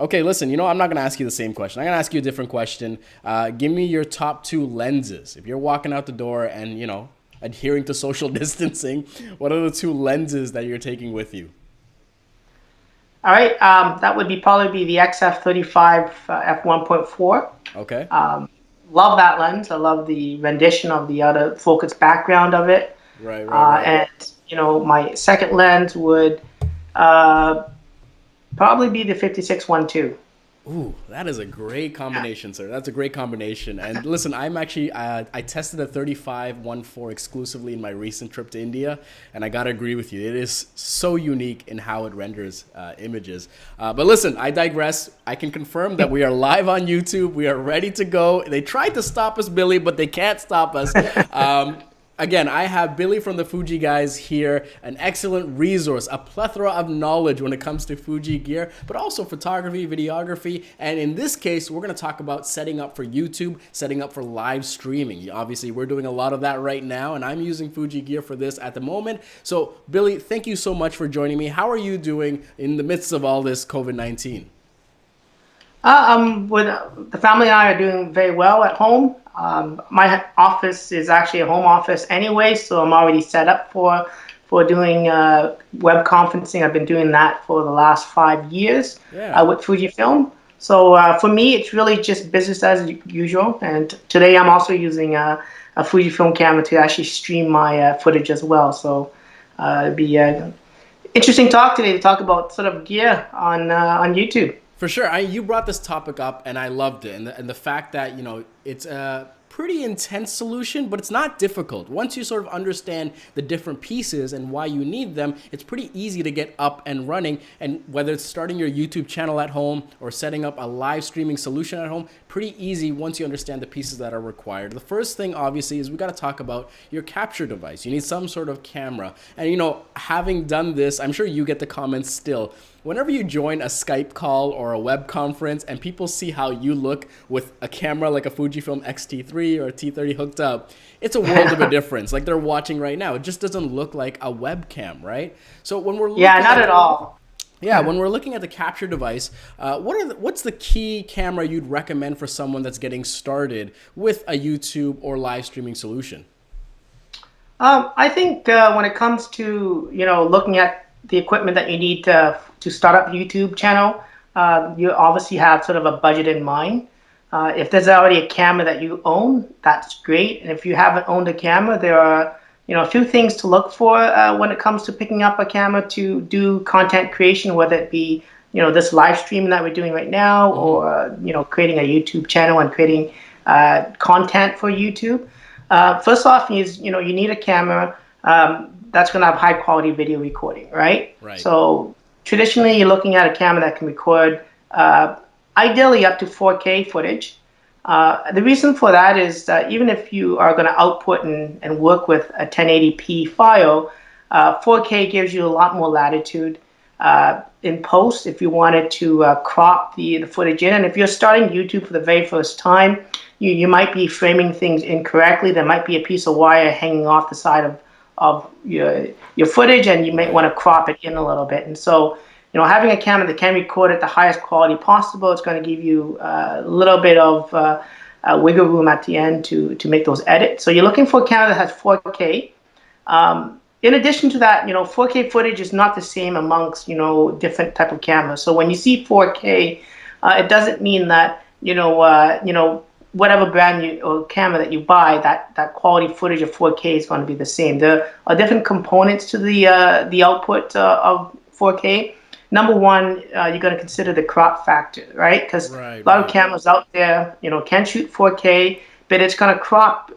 Okay, listen, I'm not going to ask you the same question. I'm going to ask you a different question. Give me your top two lenses. If you're walking out the door and, adhering to social distancing, what are the two lenses that you're taking with you? All right, that would be probably be the XF35 f1.4. Okay. Love that lens. I love the rendition of the other focus background of it. Right, right, right. And my second lens would uh, probably be the 56-1.2. Ooh, that is a great combination, sir. That's a great combination. And listen, I'm actually I tested a 35-1.4 exclusively in my recent trip to India, and I gotta agree with you. It is so unique in how it renders images. But listen, I digress. I can confirm that we are live on YouTube. We are ready to go. They tried to stop us, Billy, but they can't stop us. Again, I have Billy from the Fuji Guys here, an excellent resource, a plethora of knowledge when it comes to Fuji gear, but also photography, videography, and in this case, we're going to talk about setting up for YouTube, setting up for live streaming. Obviously, we're doing a lot of that right now, and I'm using Fuji gear for this at the moment. So, Billy, thank you so much for joining me. How are you doing in the midst of all this COVID-19? With the family and I are doing very well at home. My office is actually a home office anyway, so I'm already set up for doing web conferencing. I've been doing that for the last 5 years Yeah. with Fujifilm. So for me, it's really just business as usual. And today I'm also using a Fujifilm camera to actually stream my footage as well. So it'd be interesting talk today to talk about sort of gear on YouTube. For sure. You brought this topic up and I loved it. And the fact that, it's a pretty intense solution, but it's not difficult. Once you sort of understand the different pieces and why you need them, it's pretty easy to get up and running. And whether it's starting your YouTube channel at home or setting up a live streaming solution at home, pretty easy once you understand the pieces that are required. The first thing, obviously, is we got to talk about your capture device. You need some sort of camera. And, having done this, I'm sure you get the comments still. Whenever you join a Skype call or a web conference and people see how you look with a camera like a Fujifilm X-T3 or a T30 hooked up, it's a world of a difference. Like they're watching right now. It just doesn't look like a webcam, right? So when we're looking Yeah, not at at all. yeah, when we're looking at the capture device, what's the key camera you'd recommend for someone that's getting started with a YouTube or live streaming solution? I think when it comes to looking at the equipment that you need to start up a YouTube channel, you obviously have sort of a budget in mind. If there's already a camera that you own, that's great. And if you haven't owned a camera, there are a few things to look for when it comes to picking up a camera to do content creation, whether it be this live streaming that we're doing right now, or creating a YouTube channel and creating content for YouTube. First off is you need a camera that's going to have high quality video recording, right? Right. So traditionally, you're looking at a camera that can record ideally up to 4K footage. The reason for that is that even if you are going to output and work with a 1080p file, 4K gives you a lot more latitude in post if you wanted to crop the footage in. And if you're starting YouTube for the very first time, you might be framing things incorrectly. There might be a piece of wire hanging off the side of your footage, and you might want to crop it in a little bit. And so, having a camera that can record at the highest quality possible, it's going to give you a little bit of wiggle room at the end to make those edits. So you're looking for a camera that has 4K. In addition to that, 4K footage is not the same amongst different type of cameras. So when you see 4K, it doesn't mean that whatever brand or camera that you buy, that quality footage of 4K is going to be the same. There are different components to the output of 4K. Number one, you're going to consider the crop factor, right? Because Right, a lot of right. cameras out there, can shoot 4K, but it's going to crop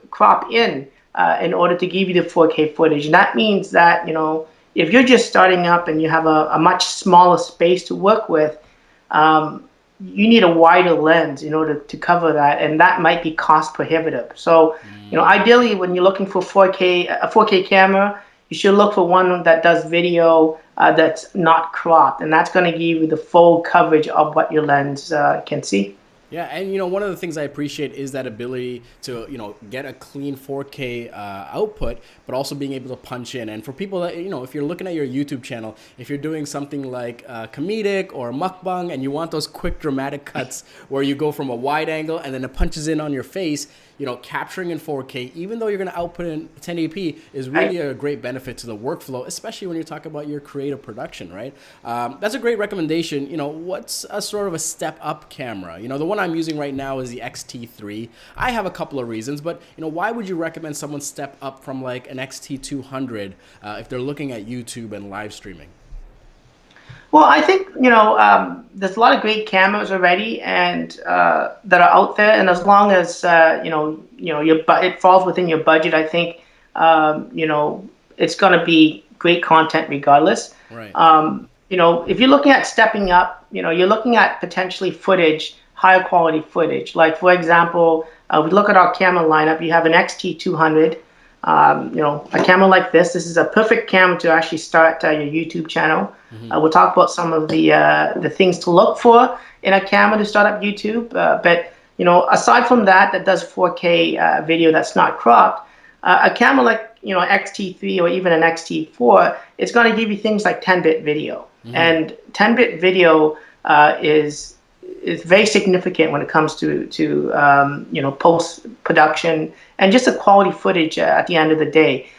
in order to give you the 4K footage. And that means that if you're just starting up and you have a much smaller space to work with, you need a wider lens in order to cover that, and that might be cost prohibitive. So, ideally, when you're looking for a 4K camera, you should look for one that does video that's not cropped, and that's going to give you the full coverage of what your lens can see. Yeah, and you know, one of the things I appreciate is that ability to, you know, get a clean 4K output, but also being able to punch in. And for people that, you know, if you're looking at your YouTube channel, if you're doing something like comedic or mukbang and you want those quick dramatic cuts where you go from a wide angle and then it punches in on your face, you know, capturing in 4K, even though you're going to output in 1080p, is really a great benefit to the workflow, especially when you're talking about your creative production, right? That's a great recommendation. You know, what's a sort of a step up camera? You know, the one I'm using right now is the XT3. I have a couple of reasons, but you know, why would you recommend someone step up from like an XT200 if they're looking at YouTube and live streaming? Well, I think, you know, there's a lot of great cameras already and that are out there, and as long as it falls within your budget, I think you know, it's going to be great content regardless. Right. You know, if you're looking at stepping up, you know, you're looking at potentially footage, higher quality footage. Like for example, we look at our camera lineup. You have an XT200. You know, a camera like this is a perfect camera to actually start your YouTube channel. We'll talk about some of the things to look for in a camera to start up YouTube. But you know, aside from that, that does 4K video that's not cropped, a camera like, you know, XT3 or even an XT4, it's going to give you things like 10-bit video, and 10-bit video is very significant when it comes to you know, post production and just the quality footage at the end of the day.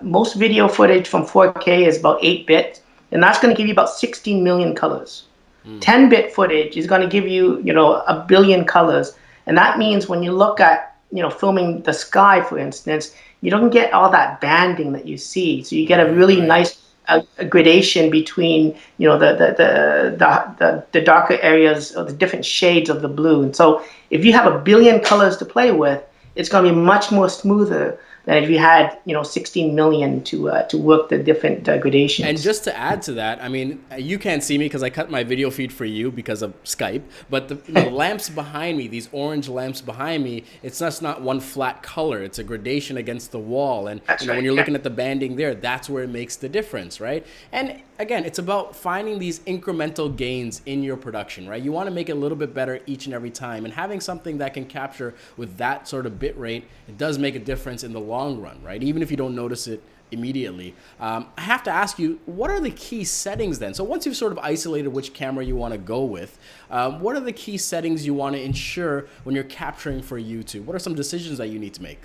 Most video footage from 4K is about 8-bit, and that's going to give you about 16 million colors. 10-bit footage is going to give you, you know, 1 billion colors, and that means when you look at, you know, filming the sky, for instance, you don't get all that banding that you see. So you get a really nice a gradation between, you know, the darker areas or the different shades of the blue. And so if you have 1 billion colors to play with, it's going to be much more smoother than if you had, you know, 16 million to work the different gradations. And just to add to that, I mean, you can't see me because I cut my video feed for you because of Skype, but the lamps behind me, these orange lamps behind me, it's just not one flat color. It's a gradation against the wall. And you know, when you're looking at the banding there, that's where it makes the difference, right? And again, it's about finding these incremental gains in your production, right? You want to make it a little bit better each and every time. And having something that can capture with that sort of bit rate, it does make a difference in the long run, right? Even if you don't notice it immediately. I have to ask you, what are the key settings then? So once you've sort of isolated which camera you want to go with, what are the key settings you want to ensure when you're capturing for YouTube? What are some decisions that you need to make?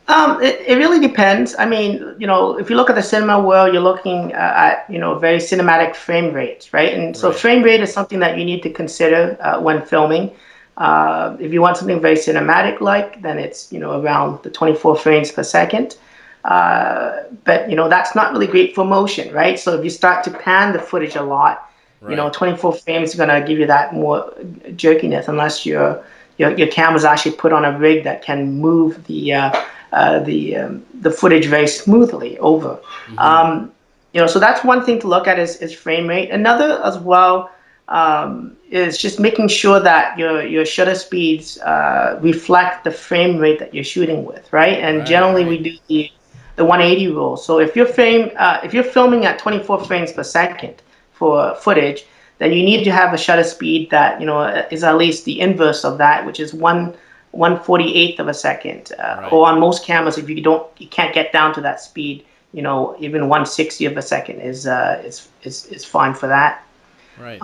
It really depends. I mean, you know, if you look at the cinema world, you're looking at, you know, very cinematic frame rates, right? And so frame rate is something that you need to consider when filming. If you want something very cinematic like, then it's, you know, around the 24 frames per second. But, you know, that's not really great for motion, right? So if you start to pan the footage a lot, you know, 24 frames is going to give you that more jerkiness unless your camera's actually put on a rig that can move the footage very smoothly over. You know, so that's one thing to look at is frame rate. Another as well is just making sure that your shutter speeds reflect the frame rate that you're shooting with, right? And generally we do the 180 rule. So if you're filming at 24 frames per second for footage, then you need to have a shutter speed that, you know, is at least the inverse of that, which is 1/48 of a second. Or on most cameras, if you can't get down to that speed, you know, even 1/60 of a second is fine for that. Right.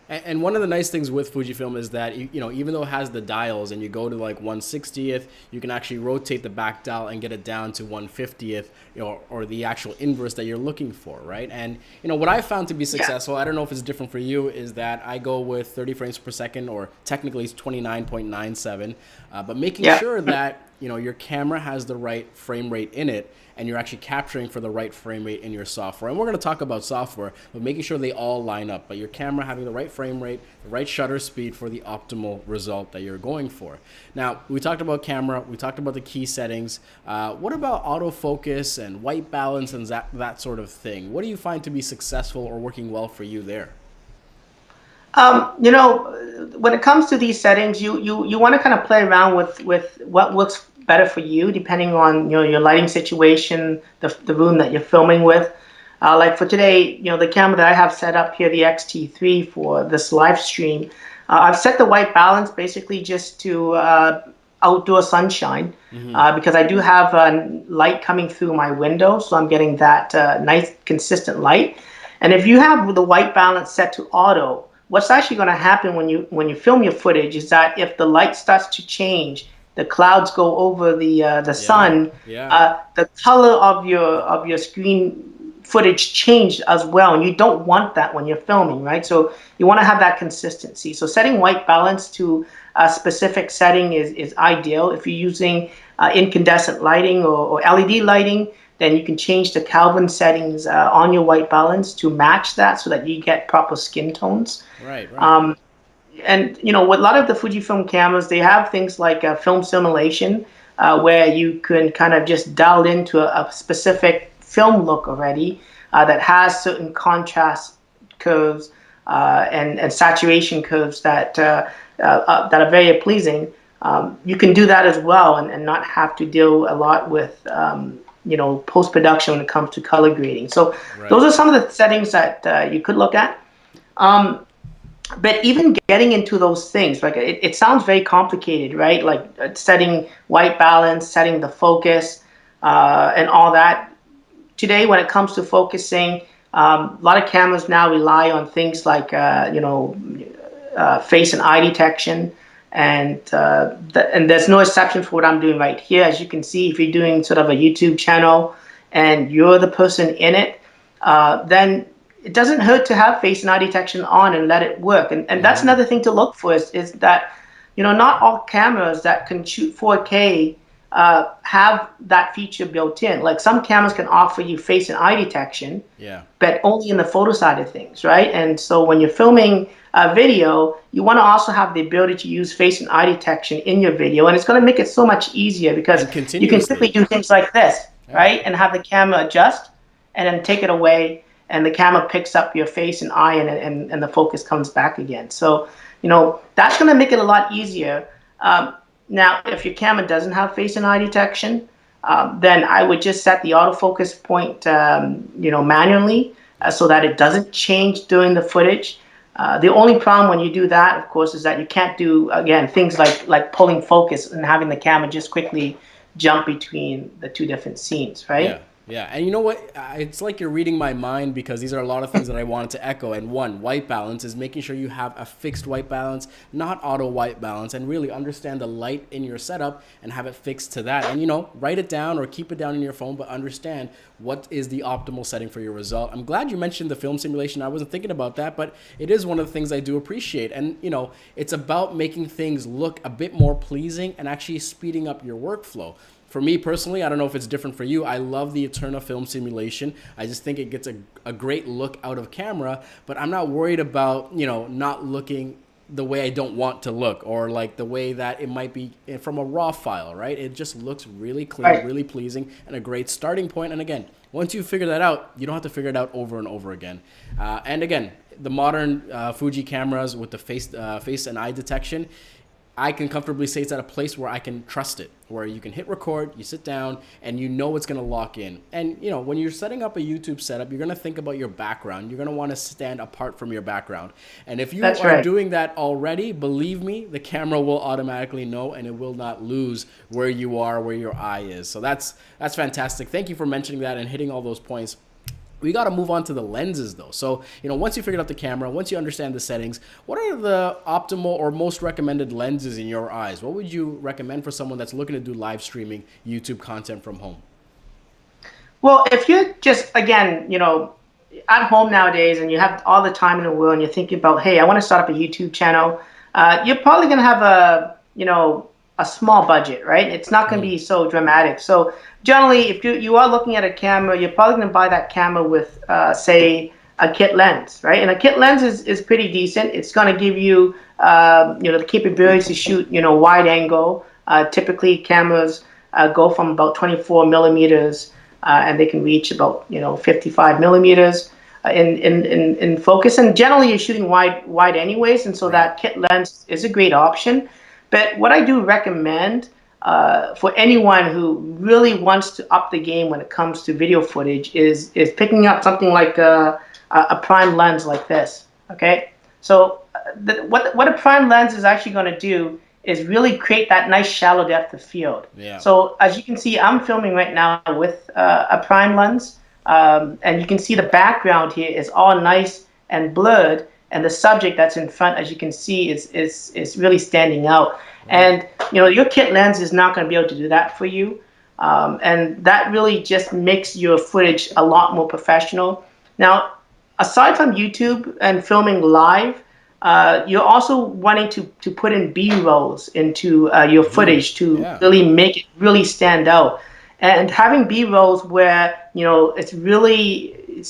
And one of the nice things with Fujifilm is that, you know, even though it has the dials and you go to like 1/60th, you can actually rotate the back dial and get it down to 1/50th, you know, or the actual inverse that you're looking for, right? And, you know, what I found to be successful, I don't know if it's different for you, is that I go with 30 frames per second, or technically it's 29.97, but making sure that, you know, your camera has the right frame rate in it, and you're actually capturing for the right frame rate in your software. And we're going to talk about software, but making sure they all line up, but your camera having the right frame rate, the right shutter speed for the optimal result that you're going for. Now, we talked about camera, we talked about the key settings. What about autofocus and white balance and that sort of thing? What do you find to be successful or working well for you there? You know, when it comes to these settings, you want to kind of play around with what works better for you, depending on, you know, your lighting situation, the room that you're filming with. Like for today, the camera that I have set up here, the XT3 for this live stream, I've set the white balance basically just to outdoor sunshine, because I do have light coming through my window, so I'm getting that nice consistent light. And if you have the white balance set to auto, what's actually going to happen when you film your footage is that if the light starts to change, the clouds go over the sun, Yeah. the color of your screen footage changed as well, and you don't want that when you're filming, right? So you want to have that consistency. So setting white balance to a specific setting is ideal. If you're using incandescent lighting or LED lighting, then you can change the Kelvin settings on your white balance to match that so that you get proper skin tones. Right. Right. And with a lot of the Fujifilm cameras, they have things like film simulation, where you can kind of just dial into a specific film look already, that has certain contrast curves and saturation curves that are very pleasing. You can do that as well, and not have to deal a lot with post production when it comes to color grading. So Right. those are some of the settings that you could look at. But even getting into those things, like it sounds very complicated, right? Like setting white balance, setting the focus, and all that. Today, when it comes to focusing, a lot of cameras now rely on things like face and eye detection, and and there's no exception for what I'm doing right here. As you can see, if you're doing sort of a YouTube channel and you're the person in it, then it doesn't hurt to have face and eye detection on and let it work. And that's another thing to look for is that not all cameras that can shoot 4K have that feature built in. Like some cameras can offer you face and eye detection, Yeah. but only in the photo side of things, right? And so when you're filming a video, you want to also have the ability to use face and eye detection in your video, and it's going to make it so much easier because And you can simply continuously. do things like this, Yeah. right? And have the camera adjust and then take it away, and the camera picks up your face and eye, and the focus comes back again. So, that's going to make it a lot easier. Now, if your camera doesn't have face and eye detection, then I would just set the autofocus point, manually, so that it doesn't change during the footage. The only problem when you do that, of course, is that you can't do, again, things like pulling focus and having the camera just quickly jump between the two different scenes, right? Yeah, yeah. And you know what? It's like you're reading my mind, because these are a lot of things that I wanted to echo. And one, white balance is making sure you have a fixed white balance, not auto white balance, and really understand the light in your setup and have it fixed to that. And, write it down or keep it down in your phone, but understand what is the optimal setting for your result. I'm glad you mentioned the film simulation. I wasn't thinking about that, but it is one of the things I do appreciate. And, it's about making things look a bit more pleasing and actually speeding up your workflow. For me personally, I don't know if it's different for you, I love the Eterna film simulation. I just think it gets a great look out of camera, but I'm not worried about, not looking the way I don't want to look, or like the way that it might be from a raw file, right? It just looks really clean, Right. really pleasing, and a great starting point. And again, once you figure that out, you don't have to figure it out over and over again. And again, the modern Fuji cameras with the face and eye detection, I can comfortably say it's at a place where I can trust it, where you can hit record, you sit down, and you know it's going to lock in. And, when you're setting up a YouTube setup, you're going to think about your background. You're going to want to stand apart from your background. And if you That's are right. doing that already, believe me, the camera will automatically know, and it will not lose where you are, where your eye is. So that's fantastic. Thank you for mentioning that and hitting all those points. We got to move on to the lenses, though. So, once you figured out the camera, once you understand the settings, what are the optimal or most recommended lenses in your eyes? What would you recommend for someone that's looking to do live streaming YouTube content from home? Well, if you're just, again, at home nowadays and you have all the time in the world and you're thinking about, hey, I want to start up a YouTube channel, you're probably going to have a small budget, right? It's not going to be so dramatic. So generally, if you are looking at a camera, you're probably going to buy that camera with, say, a kit lens, right? And a kit lens is pretty decent. It's going to give you, the capability to shoot, wide angle. Typically, cameras go from about 24 millimeters, and they can reach about 55 millimeters in focus. And generally, you're shooting wide anyways, and so that kit lens is a great option. But what I do recommend for anyone who really wants to up the game when it comes to video footage is picking up something like a prime lens like this. Okay, so what a prime lens is actually going to do is really create that nice shallow depth of field. Yeah. So as you can see, I'm filming right now with a prime lens, and you can see the background here is all nice and blurred, and the subject that's in front, as you can see, is really standing out. And your kit lens is not going to be able to do that for you, and that really just makes your footage a lot more professional. Now, aside from YouTube and filming live, you're also wanting to put in B-rolls into your footage to really make it really stand out. And having B-rolls where it's really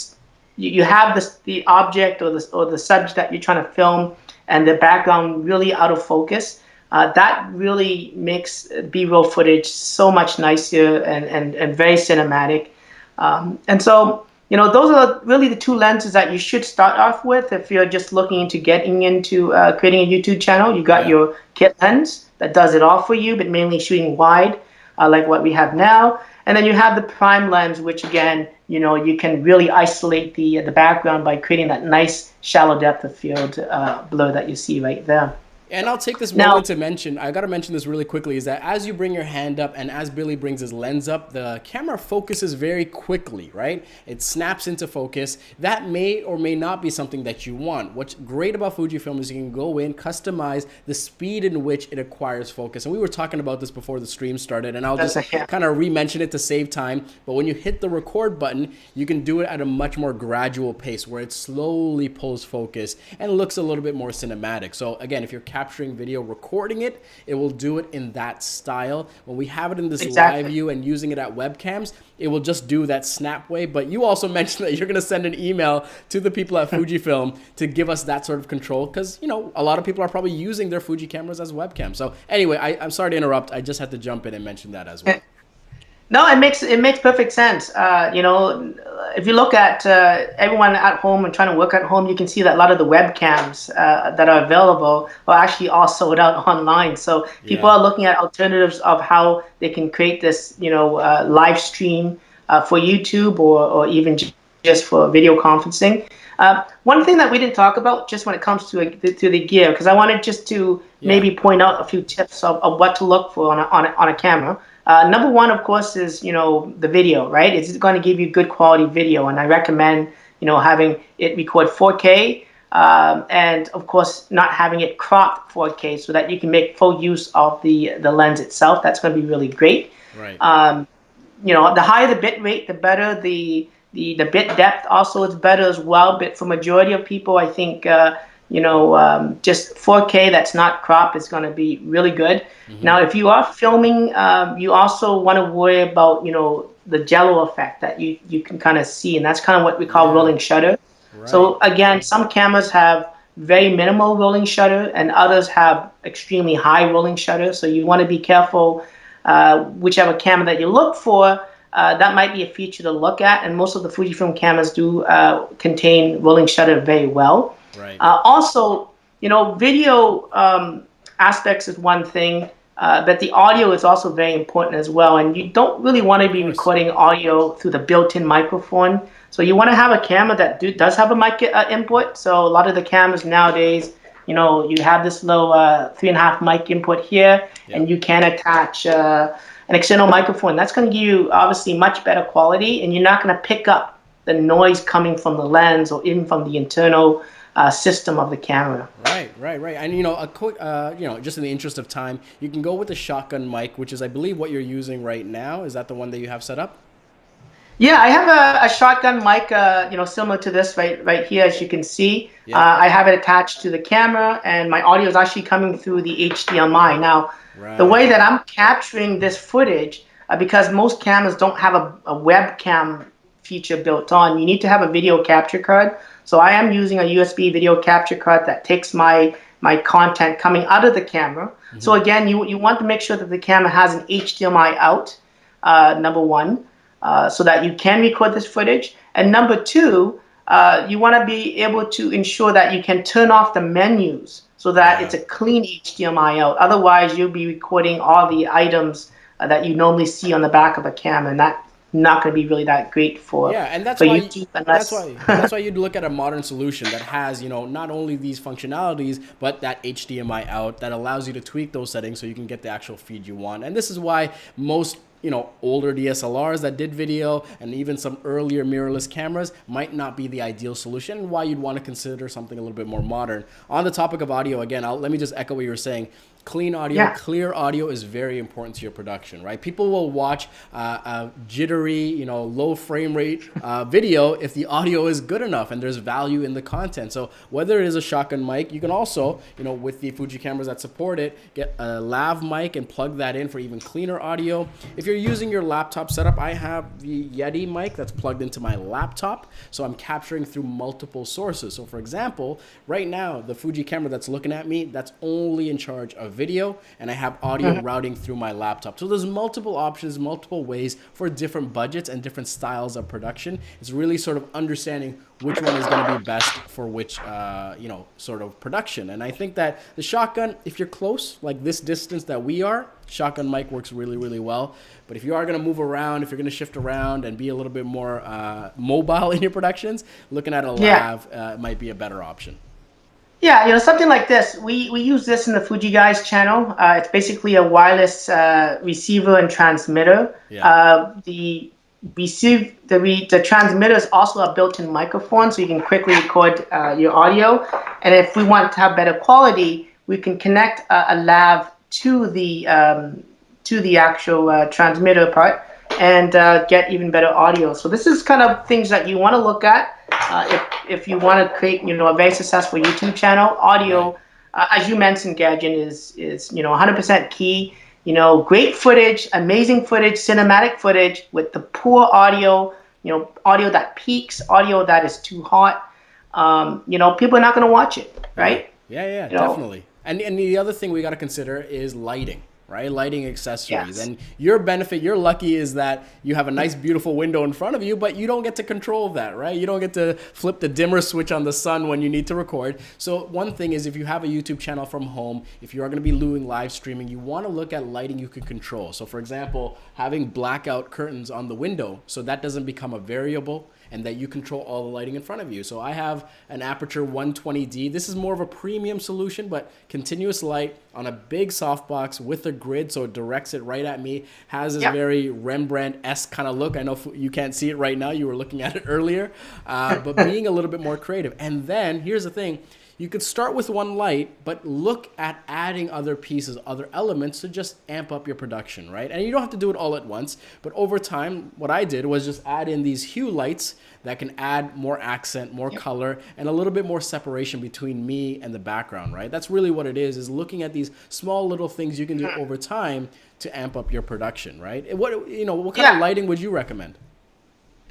you have the object or the subject that you're trying to film and the background really out of focus. That really makes B-roll footage so much nicer and very cinematic. And so, those are really the two lenses that you should start off with if you're just looking into getting into creating a YouTube channel. You got your kit lens that does it all for you, but mainly shooting wide, like what we have now. And then you have the prime lens, which again, you can really isolate the background by creating that nice shallow depth of field blur that you see right there. And I'll take this moment to mention, I got to mention this really quickly, is that as you bring your hand up and as Billy brings his lens up, the camera focuses very quickly, right? It snaps into focus. That may or may not be something that you want. What's great about Fujifilm is you can go in, customize the speed in which it acquires focus. And we were talking about this before the stream started, and I'll just kind of re-mention it to save time. But when you hit the record button, you can do it at a much more gradual pace where it slowly pulls focus and looks a little bit more cinematic. So again, if you're capturing video, recording it, it will do it in that style. When we have it in this live view and using it at webcams, it will just do that snap way. But you also mentioned that you're going to send an email to the people at Fujifilm to give us that sort of control because, a lot of people are probably using their Fuji cameras as webcams. So anyway, I'm sorry to interrupt. I just had to jump in and mention that as well. No, it makes perfect sense. If you look at everyone at home and trying to work at home, you can see that a lot of the webcams that are available are actually all sold out online. So people are looking at alternatives of how they can create this, live stream for YouTube or even just for video conferencing. One thing that we didn't talk about just when it comes to the gear, because I wanted just to maybe point out a few tips of what to look for on a camera. Number one, of course, is, the video, right? It's going to give you good quality video. And I recommend, having it record 4K and, of course, not having it cropped 4K so that you can make full use of the lens itself. That's going to be really great. Right. The higher the bit rate, the better. The bit depth also is better as well. But for majority of people, I think, just 4K that's not cropped is going to be really good. Now, if you are filming, you also want to worry about, the jello effect that you can kind of see. And that's kind of what we call rolling shutter. Right. So again, some cameras have very minimal rolling shutter and others have extremely high rolling shutter. So you want to be careful, whichever camera that you look for, that might be a feature to look at. And most of the Fujifilm cameras do contain rolling shutter very well. Right. Also, video aspects is one thing, but the audio is also very important as well. And you don't really want to be recording audio through the built-in microphone. So you want to have a camera that does have a mic input. So a lot of the cameras nowadays, you have this little 3.5 mic input here, and you can attach an external microphone. That's going to give you obviously much better quality, and you're not going to pick up the noise coming from the lens or even from the internal system of the camera. Right. And a quick, just in the interest of time, you can go with the shotgun mic, which is, I believe, what you're using right now. Is that the one that you have set up? Yeah, I have a shotgun mic, similar to this right here, as you can see. I have it attached to the camera, and my audio is actually coming through the HDMI. Now, the way that I'm capturing this footage, because most cameras don't have a webcam feature built on, you need to have a video capture card. So I am using a USB video capture card that takes my content coming out of the camera. So again, you want to make sure that the camera has an HDMI out, number one, so that you can record this footage. And number two, you want to be able to ensure that you can turn off the menus so that Yeah. it's a clean HDMI out. Otherwise, you'll be recording all the items that you normally see on the back of a camera, and that's not going to be really that great Yeah, and for YouTube unless. that's why you'd look at a modern solution that has, not only these functionalities, but that HDMI out that allows you to tweak those settings so you can get the actual feed you want. And this is why most, older DSLRs that did video and even some earlier mirrorless cameras might not be the ideal solution, and why you'd want to consider something a little bit more modern. On the topic of audio, again, let me just echo what you were saying. Clean audio, Yeah. clear audio is very important to your production, right? People will watch a jittery, low frame rate video if the audio is good enough and there's value in the content. So whether it is a shotgun mic, you can also, with the Fuji cameras that support it, get a lav mic and plug that in for even cleaner audio. If you're using your laptop setup, I have the Yeti mic that's plugged into my laptop, so I'm capturing through multiple sources. So for example, right now, the Fuji camera that's looking at me, that's only in charge of video, and I have audio routing through my laptop. So there's multiple options, multiple ways for different budgets and different styles of production. It's really sort of understanding which one is going to be best for which, sort of production. And I think that the shotgun, if you're close, like this distance that we are, shotgun mic works really, really well. But if you are going to move around, if you're going to shift around and be a little bit more mobile in your productions, looking at a lav might be a better option. Yeah, something like this. We use this in the Fuji Guys channel. It's basically a wireless receiver and transmitter. Yeah. The transmitter is also a built-in microphone, so you can quickly record your audio. And if we want to have better quality, we can connect a lav to the actual transmitter part and get even better audio. So this is kind of things that you want to look at if you want to create, a very successful YouTube channel. Audio, as you mentioned, Gadget, is 100% key. Great footage, amazing footage, cinematic footage with the poor audio. Audio that peaks, audio that is too hot. People are not going to watch it, right? Yeah, definitely. And the other thing we got to consider is lighting. Right? Lighting accessories. Yes. And your benefit, you're lucky is that you have a nice, beautiful window in front of you, but you don't get to control that, right? You don't get to flip the dimmer switch on the sun when you need to record. So one thing is, if you have a YouTube channel from home, if you are going to be doing live streaming, you want to look at lighting you can control. So for example, having blackout curtains on the window so that doesn't become a variable, and that you control all the lighting in front of you. So I have an Aperture 120D. This is more of a premium solution, but continuous light on a big softbox with a grid, so it directs it right at me. Has this very Rembrandt-esque kind of look. I know you can't see it right now. You were looking at it earlier, but being a little bit more creative. And then here's the thing. You could start with one light, but look at adding other pieces, other elements to just amp up your production, right? And you don't have to do it all at once, but over time, what I did was just add in these hue lights that can add more accent, more color, and a little bit more separation between me and the background, right? That's really what it is looking at these small little things you can do over time to amp up your production, right? What kind of lighting would you recommend?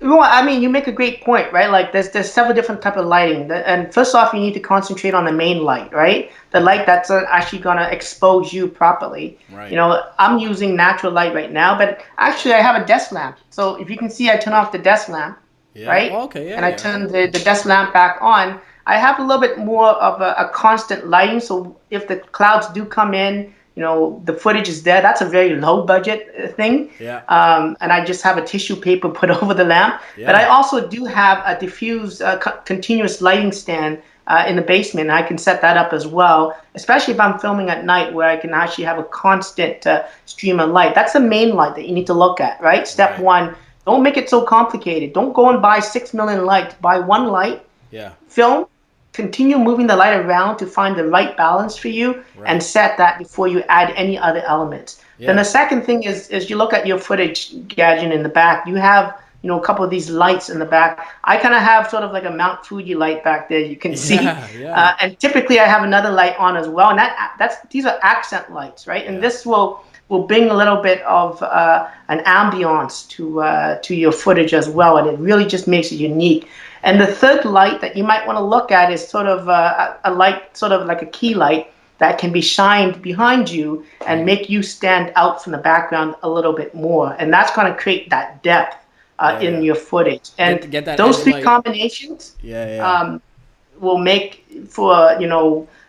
Well, I mean, you make a great point, right? Like there's several different type of lighting, and first off, you need to concentrate on the main light, right? The light that's actually gonna expose you properly. Right. I'm using natural light right now, but actually I have a desk lamp. So if you can see, I turn off the desk lamp, right? Okay. Yeah. And I turn the desk lamp back on. I have a little bit more of a constant lighting, so if the clouds do come in, the footage is there. That's a very low budget thing. Yeah. And I just have a tissue paper put over the lamp. Yeah. But I also do have a diffuse continuous lighting stand in the basement. I can set that up as well, especially if I'm filming at night where I can actually have a constant stream of light. That's the main light that you need to look at, right? Step one, don't make it so complicated. Don't go and buy 6 million lights. Buy one light, film, continue moving the light around to find the right balance for you, and set that before you add any other elements. Then the second thing is you look at your footage, Gadget, in the back. You have a couple of these lights in the back. I kind of have sort of like a Mount Fuji light back there, you can see. And typically I have another light on as well, and these are accent lights, right? And this will bring a little bit of an ambiance to your footage as well, and it really just makes it unique. And the third light that you might want to look at is sort of a light, sort of like a key light that can be shined behind you and make you stand out from the background a little bit more. And that's going to create that depth in your footage. And get that those three light. combinations will make for,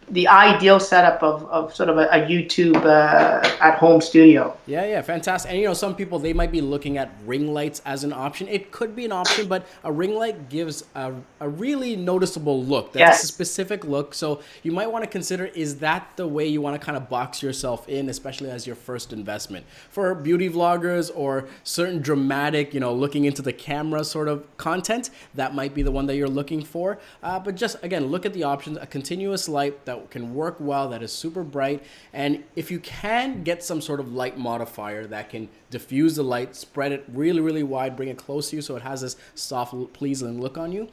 the ideal setup of sort of a YouTube at home studio. Yeah, fantastic. And you know, some people, they might be looking at ring lights as an option. It could be an option, but a ring light gives a really noticeable look. That's a Yes. specific look. So you might want to consider, is that the way you want to kind of box yourself in, especially as your first investment? For beauty vloggers or certain dramatic, you know, looking into the camera sort of content, that might be the one that you're looking for. But just, again, look at the options. A continuous light that can work well, that is super bright. And if you can get some sort of light modifier that can diffuse the light, spread it really, really wide, bring it close to you so it has this soft, pleasing look on you.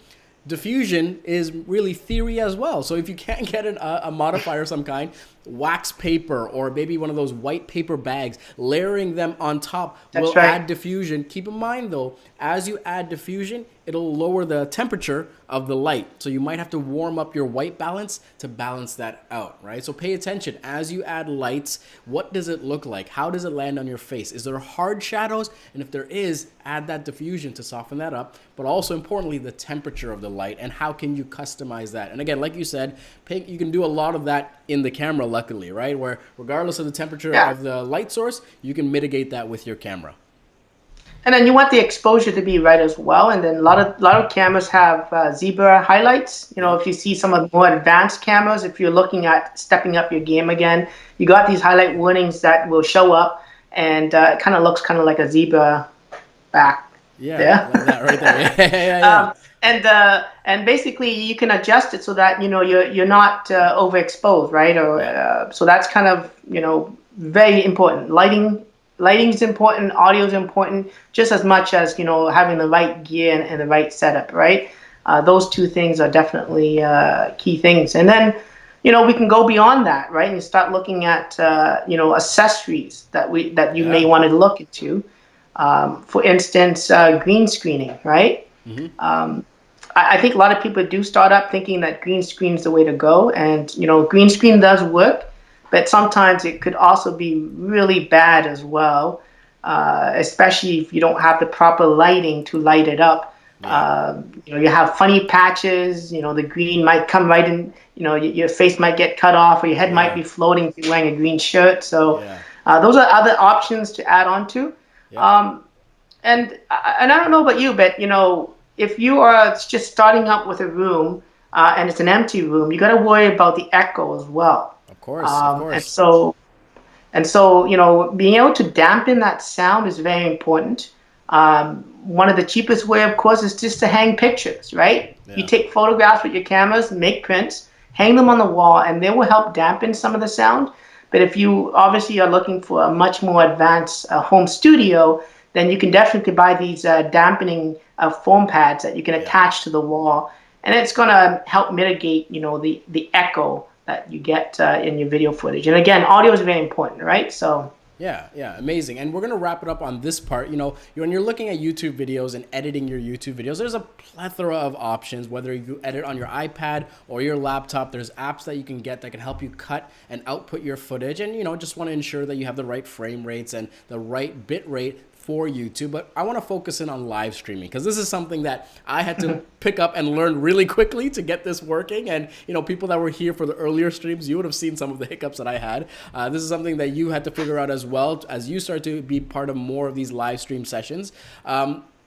Diffusion is really theory as well. So if you can't get a modifier of some kind, wax paper or maybe one of those white paper bags, layering them on top will add diffusion. Keep in mind though, as you add diffusion, it'll lower the temperature of the light. So you might have to warm up your white balance to balance that out, right? So pay attention as you add lights. What does it look like? How does it land on your face? Is there hard shadows? And if there is, add that diffusion to soften that up. But also importantly, the temperature of the light and how can you customize that? And again, like you said, you can do a lot of that in the camera, luckily, right? Where regardless of the temperature of the light source, you can mitigate that with your camera. And then you want the exposure to be right as well. And then a lot of cameras have zebra highlights. You know, if you see some of the more advanced cameras, if you're looking at stepping up your game again, you got these highlight warnings that will show up, and it kind of looks kind of like a zebra back. Yeah, like that right there. And basically you can adjust it so that you're not overexposed, right? Or so that's kind of very important. Lighting is important, audio is important, just as much as having the right gear and the right setup, right? Those two things are definitely key things. And then we can go beyond that, right? And start looking at accessories that you may want to look into. For instance, green screening, right? Mm-hmm. I think a lot of people do start up thinking that green screen is the way to go, and green screen does work. But sometimes it could also be really bad as well, especially if you don't have the proper lighting to light it up. Yeah. You have funny patches. The green might come right in. Your face might get cut off, or your head might be floating if you're wearing a green shirt. So those are other options to add on to. Yeah. And I don't know about you, but if you are just starting up with a room and it's an empty room, you got to worry about the echo as well. Of course. And so, being able to dampen that sound is very important. One of the cheapest way, of course, is just to hang pictures, right? Yeah. You take photographs with your cameras, make prints, hang them on the wall, and they will help dampen some of the sound. But if you obviously are looking for a much more advanced home studio, then you can definitely buy these dampening foam pads that you can attach to the wall, and it's going to help mitigate, the echo that you get in your video footage. And again, audio is very important, right? So yeah, amazing. And we're going to wrap it up on this part. When you're looking at YouTube videos and editing your YouTube videos, there's a plethora of options, whether you edit on your iPad or your laptop. There's apps that you can get that can help you cut and output your footage, and just want to ensure that you have the right frame rates and the right bit rate for YouTube. But I want to focus in on live streaming, because this is something that I had to pick up and learn really quickly to get this working. And people that were here for the earlier streams, you would have seen some of the hiccups that I had. This is something that you had to figure out as well as you start to be part of more of these live stream sessions.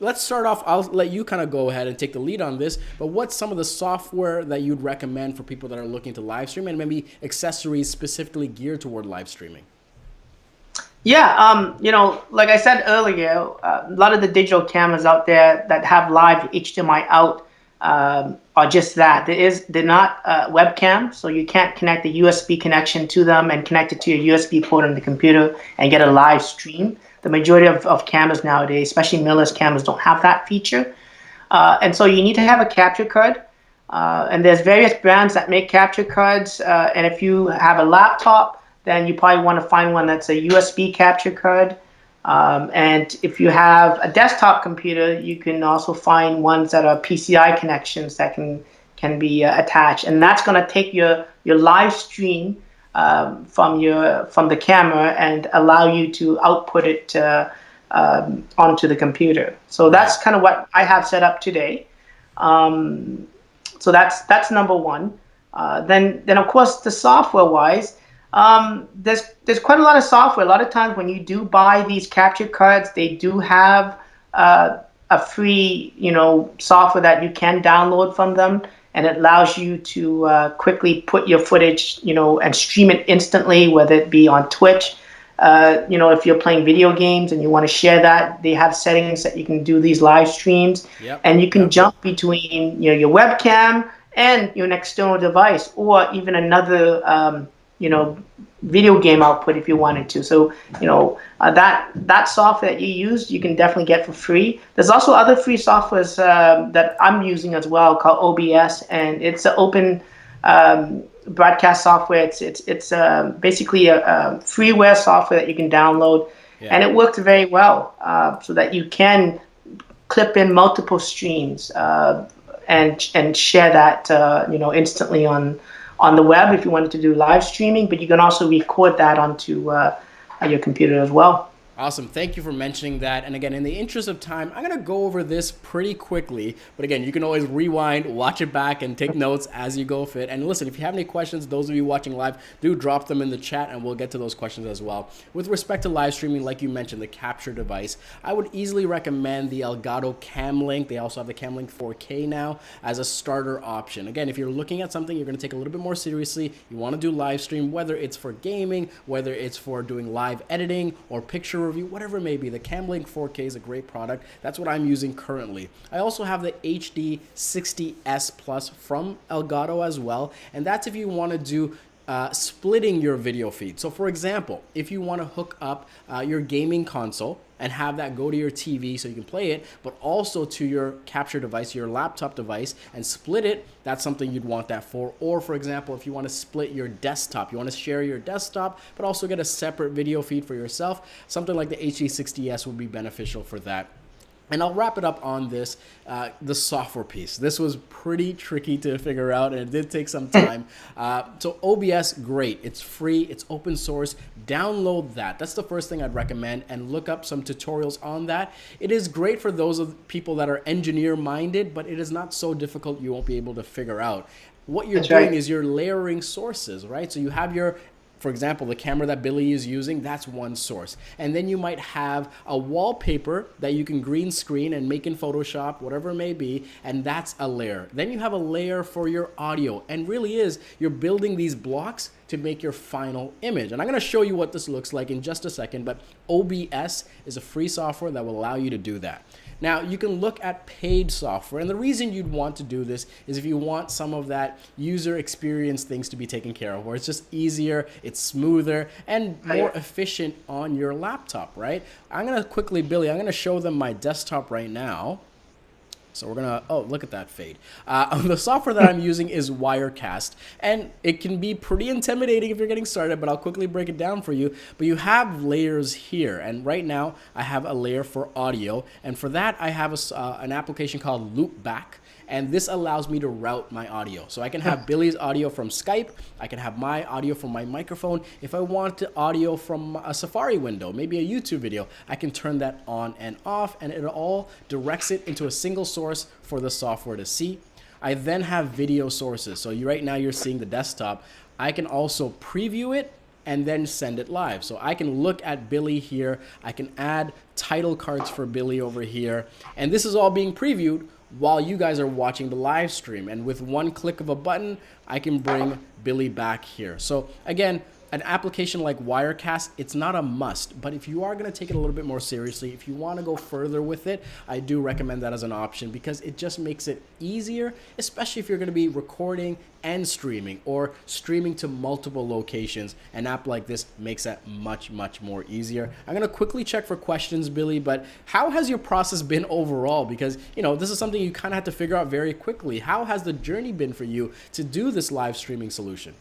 Let's start off. I'll let you kind of go ahead and take the lead on this, but what's some of the software that you'd recommend for people that are looking to live stream, and maybe accessories specifically geared toward live streaming? Yeah, like I said earlier, a lot of the digital cameras out there that have live HDMI out are just that. They're not webcam, so you can't connect the USB connection to them and connect it to your USB port on the computer and get a live stream. The majority of cameras nowadays, especially mirrorless cameras, don't have that feature. And so you need to have a capture card. And there's various brands that make capture cards. And if you have a laptop, then you probably want to find one that's a USB capture card. And if you have a desktop computer, you can also find ones that are PCI connections that can be attached. And that's going to take your live stream from the camera and allow you to output it onto the computer. So that's kind of what I have set up today. So that's number one. Then of course the software wise, there's quite a lot of software. A lot of times when you do buy these capture cards, they do have a free, software that you can download from them, and it allows you to quickly put your footage, and stream it instantly, whether it be on Twitch. If you're playing video games and you want to share that, they have settings that you can do these live streams, Yep. and you can Yep. jump between your webcam and your external device, or even another video game output if you wanted to. So that software that you use, you can definitely get for free. There's also other free softwares that I'm using as well, called OBS, and it's an open broadcast software. It's basically a freeware software that you can download, and it works very well, so that you can clip in multiple streams and share that instantly on the web if you wanted to do live streaming. But you can also record that onto your computer as well. Awesome. Thank you for mentioning that. And again, in the interest of time, I'm going to go over this pretty quickly. But again, you can always rewind, watch it back, and take notes as you go fit. And listen, if you have any questions, those of you watching live, do drop them in the chat and we'll get to those questions as well. With respect to live streaming, like you mentioned, the capture device, I would easily recommend the Elgato Cam Link. They also have the Cam Link 4K now as a starter option. Again, if you're looking at something you're going to take a little bit more seriously, you want to do live stream, whether it's for gaming, whether it's for doing live editing or picture review, whatever it may be, the Cam Link 4K is a great product. That's what I'm using currently. I also have the HD 60S Plus from Elgato as well, and that's if you want to do splitting your video feed. So for example, if you want to hook up your gaming console and have that go to your TV so you can play it, but also to your capture device, your laptop device, and split it, that's something you'd want that for. Or for example, if you want to split your desktop, you want to share your desktop, but also get a separate video feed for yourself, something like the HD60S would be beneficial for that. And I'll wrap it up on this, the software piece. This was pretty tricky to figure out, and it did take some time. So OBS, great. It's free. It's open source. Download that. That's the first thing I'd recommend, and look up some tutorials on that. It is great for those of people that are engineer-minded, but it is not so difficult you won't be able to figure out. What you're doing is you're layering sources, right? So you have your, for example, the camera that Billy is using, that's one source. And then you might have a wallpaper that you can green screen and make in Photoshop, whatever it may be, and that's a layer. Then you have a layer for your audio, and really is, you're building these blocks to make your final image. And I'm gonna show you what this looks like in just a second, but OBS is a free software that will allow you to do that. Now, you can look at paid software, and the reason you'd want to do this is if you want some of that user experience things to be taken care of, where it's just easier, it's smoother, and more efficient on your laptop, right? I'm gonna quickly, Billy, I'm gonna show them my desktop right now. So we're gonna, oh, look at that fade. The software that I'm using is Wirecast, and it can be pretty intimidating if you're getting started, but I'll quickly break it down for you. But you have layers here, and right now I have a layer for audio, and for that I have an application called Loopback. And this allows me to route my audio. So I can have Billy's audio from Skype. I can have my audio from my microphone. If I want the audio from a Safari window, maybe a YouTube video, I can turn that on and off, and it all directs it into a single source for the software to see. I then have video sources. So right now you're seeing the desktop. I can also preview it and then send it live. So I can look at Billy here. I can add title cards for Billy over here. And this is all being previewed while you guys are watching the live stream. And with one click of a button, I can bring Billy back here. So again, an application like Wirecast, it's not a must, but if you are going to take it a little bit more seriously, if you want to go further with it, I do recommend that as an option because it just makes it easier, especially if you're going to be recording and streaming or streaming to multiple locations. An app like this makes that much, much more easier. I'm going to quickly check for questions, Billy, but how has your process been overall? Because, you know, this is something you kind of have to figure out very quickly. How has the journey been for you to do this live streaming solution?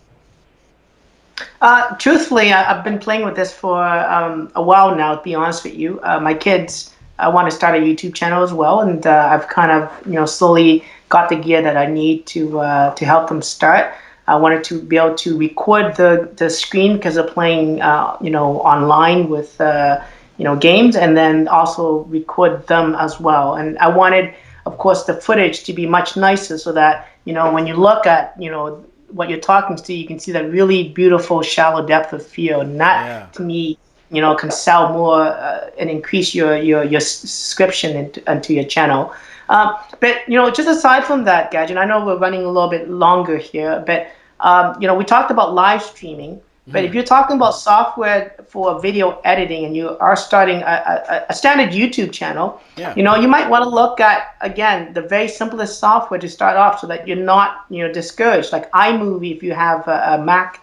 Truthfully, I've been playing with this for a while now, to be honest with you. My kids want to start a YouTube channel as well, and I've kind of, slowly got the gear that I need to help them start. I wanted to be able to record the screen because they're playing, online with, games, and then also record them as well. And I wanted, of course, the footage to be much nicer so that, when you look at, what you're talking to, you can see that really beautiful shallow depth of field, and Yeah. that to me, can sell more and increase your subscription into your channel. But just aside from that, Gadget, I know we're running a little bit longer here, but we talked about live streaming. But if you're talking about software for video editing and you are starting a standard YouTube channel, Yeah. you might want to look at, again, the very simplest software to start off so that you're not, discouraged. Like iMovie, if you have a Mac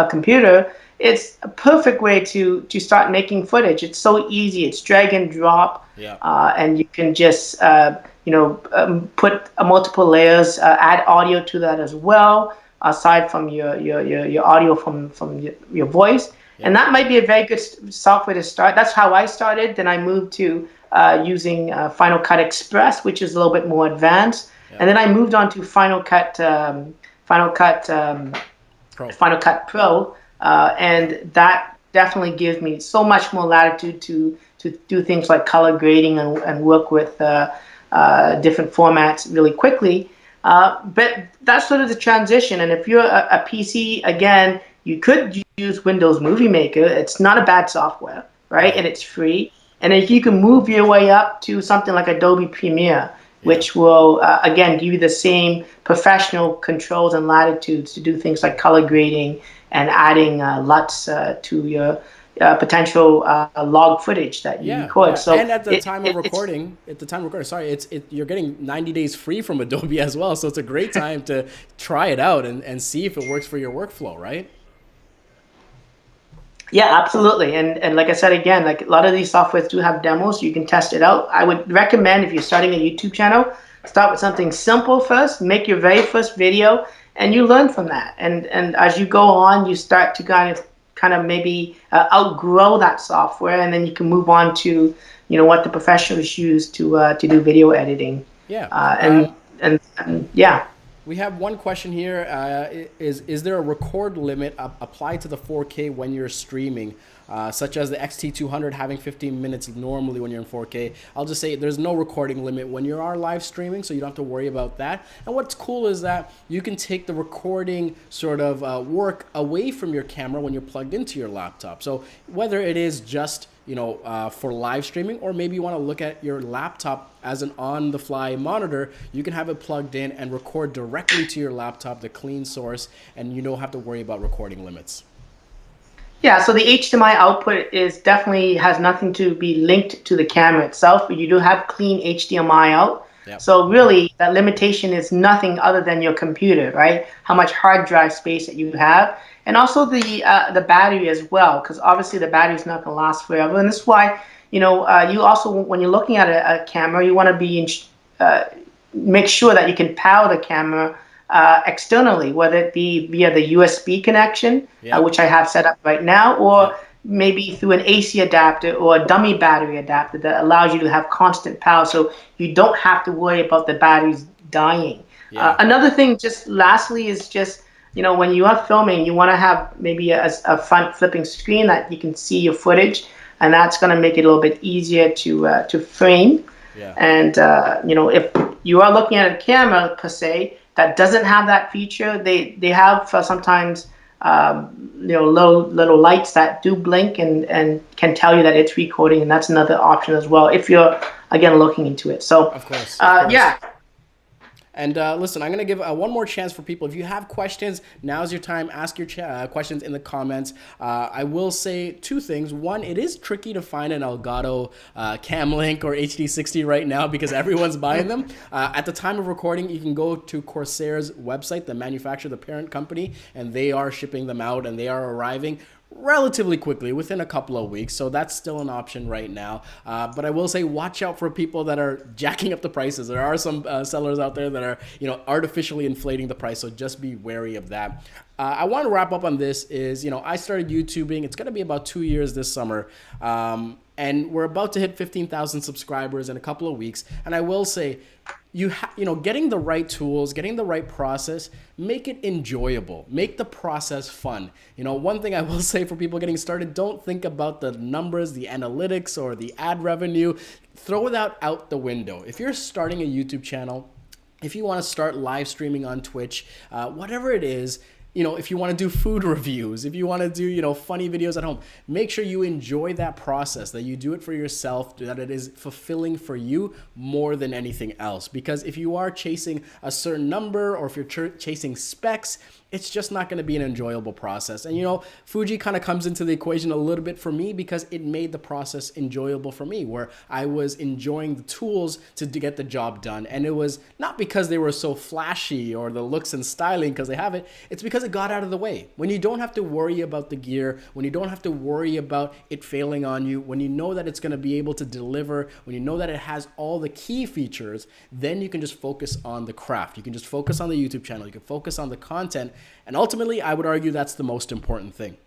computer, it's a perfect way to start making footage. It's so easy. It's drag and drop, Yeah. and you can just, put multiple layers, add audio to that as well, aside from your audio from your voice. Yeah. And that might be a very good software to start. That's how I started. Then I moved to using Final Cut Express, which is a little bit more advanced. Yeah. And then I moved on to Final Cut Pro. Final Cut Pro, and that definitely gives me so much more latitude to do things like color grading and work with different formats really quickly. But that's sort of the transition. And if you're a PC, again, you could use Windows Movie Maker. It's not a bad software, right? And it's free. And if you can move your way up to something like Adobe Premiere, which will, again, give you the same professional controls and latitudes to do things like color grading and adding LUTs to your potential log footage that you record. Yeah. So and at the time of recording, sorry, you're getting 90 days free from Adobe as well. So it's a great time to try it out and see if it works for your workflow, right? Yeah, absolutely. And like I said, again, like a lot of these softwares do have demos. You can test it out. I would recommend, if you're starting a YouTube channel, start with something simple first, make your very first video, and you learn from that. And as you go on, you start to kind of maybe outgrow that software, and then you can move on to what the professionals use to do video editing. Yeah. And yeah. We have one question here. Is there a record limit applied to the 4K when you're streaming, such as the XT200 having 15 minutes normally when you're in 4K? I'll just say there's no recording limit when you are live streaming, so you don't have to worry about that. And what's cool is that you can take the recording sort of work away from your camera when you're plugged into your laptop. So whether it is just for live streaming, or maybe you want to look at your laptop as an on-the-fly monitor, you can have it plugged in and record directly to your laptop, the clean source, and you don't have to worry about recording limits. Yeah, so the HDMI output definitely has nothing to be linked to the camera itself, but you do have clean HDMI out. Yep. So really, that limitation is nothing other than your computer, right? How much hard drive space that you have, and also the battery as well, because obviously the battery is not going to last forever, and this is why you also, when you're looking at a camera, you want to make sure that you can power the camera externally, whether it be via the USB connection, which I have set up right now, or maybe through an AC adapter or a dummy battery adapter that allows you to have constant power, so you don't have to worry about the batteries dying. Another thing, just lastly, is just when you are filming, you want to have maybe a front flipping screen that you can see your footage, and that's going to make it a little bit easier to frame. And if you are looking at a camera per se that doesn't have that feature, they have sometimes little lights that do blink and can tell you that it's recording, and that's another option as well if you're again looking into it. So of course. yeah. And listen, I'm going to give one more chance for people. If you have questions, now's your time. Ask your questions in the comments. I will say two things. One, it is tricky to find an Elgato Cam Link or HD60 right now because everyone's buying them. At the time of recording, you can go to Corsair's website, the manufacturer, the parent company, and they are shipping them out, and they are arriving relatively quickly, within a couple of weeks. So that's still an option right now. But I will say, watch out for people that are jacking up the prices. There are some sellers out there that are, artificially inflating the price. So just be wary of that. I want to wrap up on this is, I started YouTubing. It's going to be about 2 years this summer. And we're about to hit 15,000 subscribers in a couple of weeks. And I will say, getting the right tools, getting the right process, make it enjoyable, make the process fun. One thing I will say for people getting started, don't think about the numbers, the analytics, or the ad revenue. Throw that out the window. If you're starting a YouTube channel, if you want to start live streaming on Twitch, whatever it is, you know, if you want to do food reviews, if you want to do, you know, funny videos at home, make sure you enjoy that process, that you do it for yourself, that it is fulfilling for you more than anything else. Because if you are chasing a certain number, or if you're chasing specs, it's just not going to be an enjoyable process. And, you know, Fuji kind of comes into the equation a little bit for me because it made the process enjoyable for me, where I was enjoying the tools to get the job done. And it was not because they were so flashy or the looks and styling because they have it. It's because it got out of the way. When you don't have to worry about the gear, when you don't have to worry about it failing on you, when you know that it's going to be able to deliver, when you know that it has all the key features, then you can just focus on the craft. You can just focus on the YouTube channel. You can focus on the content. And ultimately, I would argue that's the most important thing.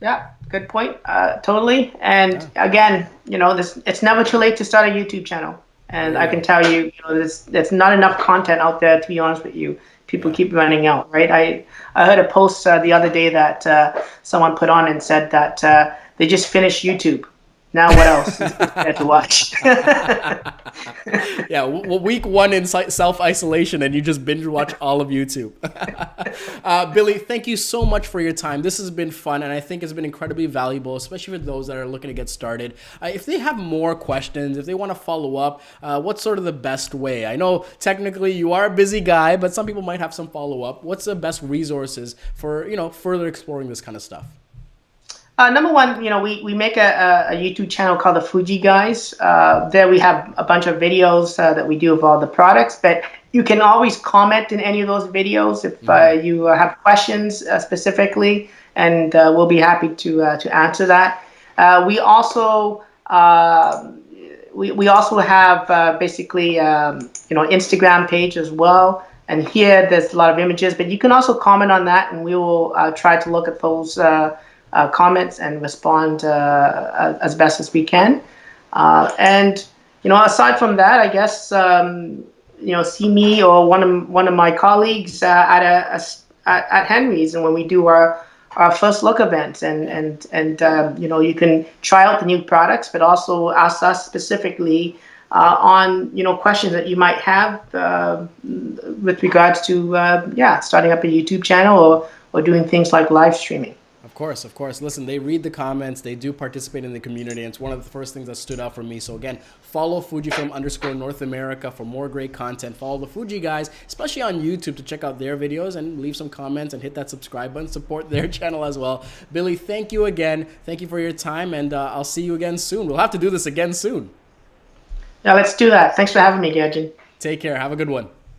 Yeah, good point. Totally. And again, you know, it's never too late to start a YouTube channel. And I can tell you, you know, there's not enough content out there, to be honest with you. People keep running out, right? I heard a post the other day that someone put on and said that they just finished YouTube. Now what else is there to watch? Yeah, well, week one in self-isolation and you just binge watch all of YouTube. Billy, thank you so much for your time. This has been fun, and I think it's been incredibly valuable, especially for those that are looking to get started. If they have more questions, if they want to follow up, what's sort of the best way? I know technically you are a busy guy, but some people might have some follow-up. What's the best resources for, you know, further exploring this kind of stuff? Number one, you know, we make a YouTube channel called the Fuji Guys. There we have a bunch of videos that we do of all the products, but you can always comment in any of those videos if you have questions specifically, and we'll be happy to answer that. We also we also have basically you know, Instagram page as well, and here there's a lot of images, but you can also comment on that, and we will try to look at those comments and respond as best as we can. And, you know, aside from that, I guess, you know, see me or one of my colleagues at Henry's, and when we do our first look events, and you know, you can try out the new products, but also ask us specifically on, you know, questions that you might have with regards to starting up a YouTube channel or doing things like live streaming. Of course, of course. Listen, they read the comments. They do participate in the community. And it's one of the first things that stood out for me. So again, follow Fujifilm_North America for more great content. Follow the Fuji Guys, especially on YouTube, to check out their videos and leave some comments and hit that subscribe button. Support their channel as well. Billy, thank you again. Thank you for your time. And I'll see you again soon. We'll have to do this again soon. Yeah, let's do that. Thanks for having me, Gajin. Take care. Have a good one.